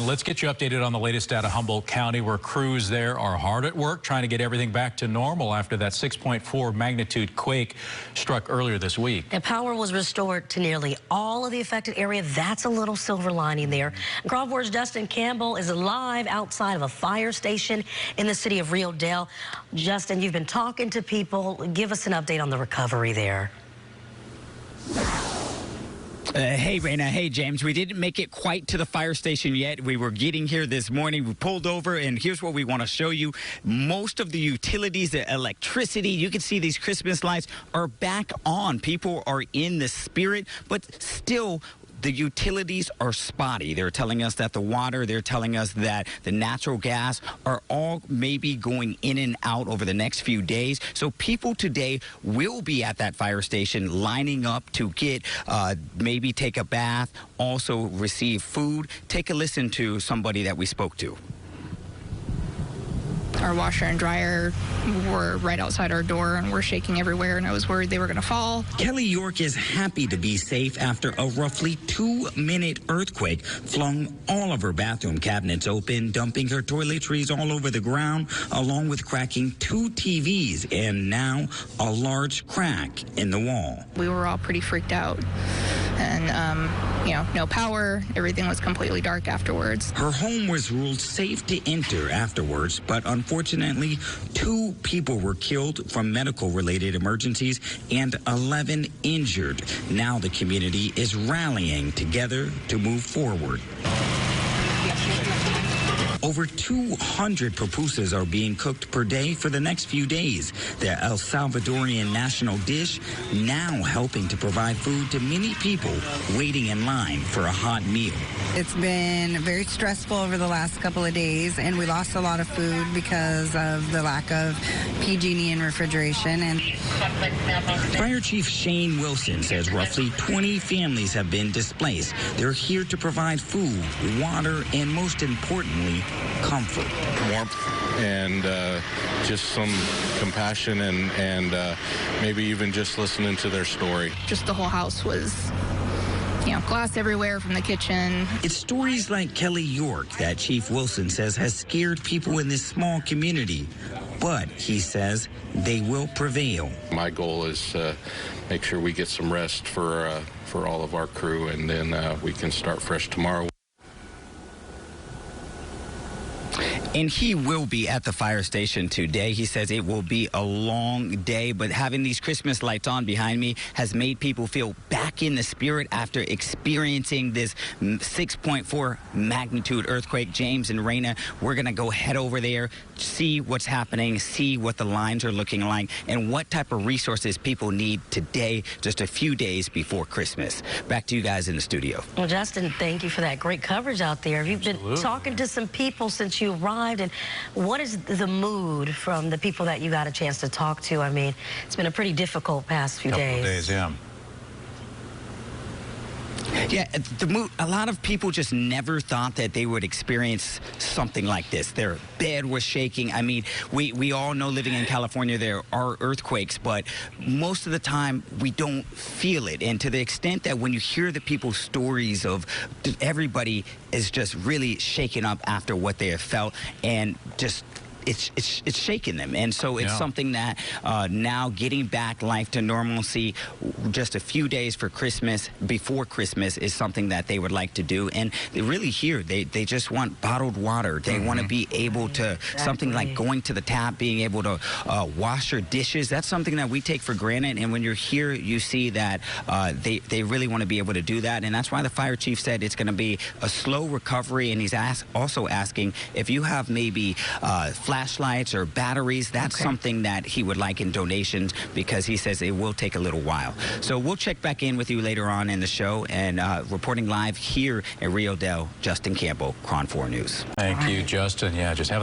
Justin, let's get you updated on the latest out of Humboldt County, where crews there are hard at work trying to get everything back to normal after that 6.4 magnitude quake struck earlier this week. And power was restored to nearly all of the affected area. That's a little silver lining there. KRON 4's Justin Campbell is live outside of a fire station in the city of Rio Dell. Justin, you've been talking to people. Give us an update on the recovery there. Hey, Raina. Hey, James. We didn't make it quite to the fire station yet. We were getting here this morning. We pulled over, and here's what we want to show you. Most of the utilities, the electricity, you can see these Christmas lights are back on. People are in the spirit, but still, the utilities are spotty. They're telling us that the water, they're telling us that the natural gas are all maybe going in and out over the next few days. So people today will be at that fire station lining up to get maybe take a bath, also receive food. Take a listen to somebody that we spoke to. Our washer and dryer were right outside our door, and we're shaking everywhere, and I was worried they were going to fall. Kelly York is happy to be safe after a roughly 2-minute earthquake flung all of her bathroom cabinets open, dumping her toiletries all over the ground, along with cracking 2 TVs and now a large crack in the wall. We were all pretty freaked out, and no power. Everything was completely dark afterwards. Her home was ruled safe to enter afterwards, but unfortunately, 2 people were killed from medical-related emergencies and 11 injured. Now the community is rallying together to move forward. Over 200 pupusas are being cooked per day for the next few days. The El Salvadorian national dish now helping to provide food to many people waiting in line for a hot meal. It's been very stressful over the last couple of days, and we lost a lot of food because of the lack of PG&E and refrigeration. And Fire Chief Shane Wilson says roughly 20 families have been displaced. They're here to provide food, water, and most importantly, comfort. Warmth and just some compassion and maybe even just listening to their story. Just the whole house was, glass everywhere from the kitchen. It's stories like Kelly York that Chief Wilson says has scared people in this small community. But he says they will prevail. My goal is to make sure we get some rest for all of our crew, and then we can start fresh tomorrow. And he will be at the fire station today. He says it will be a long day, but having these Christmas lights on behind me has made people feel back in the spirit after experiencing this 6.4 magnitude earthquake. James and Raina, we're going to go head over there, see what's happening, see what the lines are looking like, and what type of resources people need today, just a few days before Christmas. Back to you guys in the studio. Well, Justin, thank you for that great coverage out there. Have you been talking to some people since you arrived? And what is the mood from the people that you got a chance to talk to? I mean, it's been a pretty difficult past few days. Yeah, a lot of people just never thought that they would experience something like this. Their bed was shaking. I mean, we all know living in California there are earthquakes, but most of the time we don't feel it. And to the extent that when you hear the people's stories of everybody is just really shaken up after what they have felt, and just it's shaking them. And so it's something that now getting back life to normalcy just a few days before Christmas is something that they would like to do. And they really here, they just want bottled water. They want to be able to, something like going to the tap, being able to wash your dishes. That's something that we take for granted. And when you're here, you see that they really want to be able to do that. And that's why the fire chief said it's going to be a slow recovery. And he's also asking if you have maybe flashlights or batteries, that's something that he would like in donations, because he says it will take a little while. So we'll check back in with you later on in the show. And reporting live here in Rio Dell, Justin Campbell, KRON 4 News. Thank you, Justin. Yeah, just having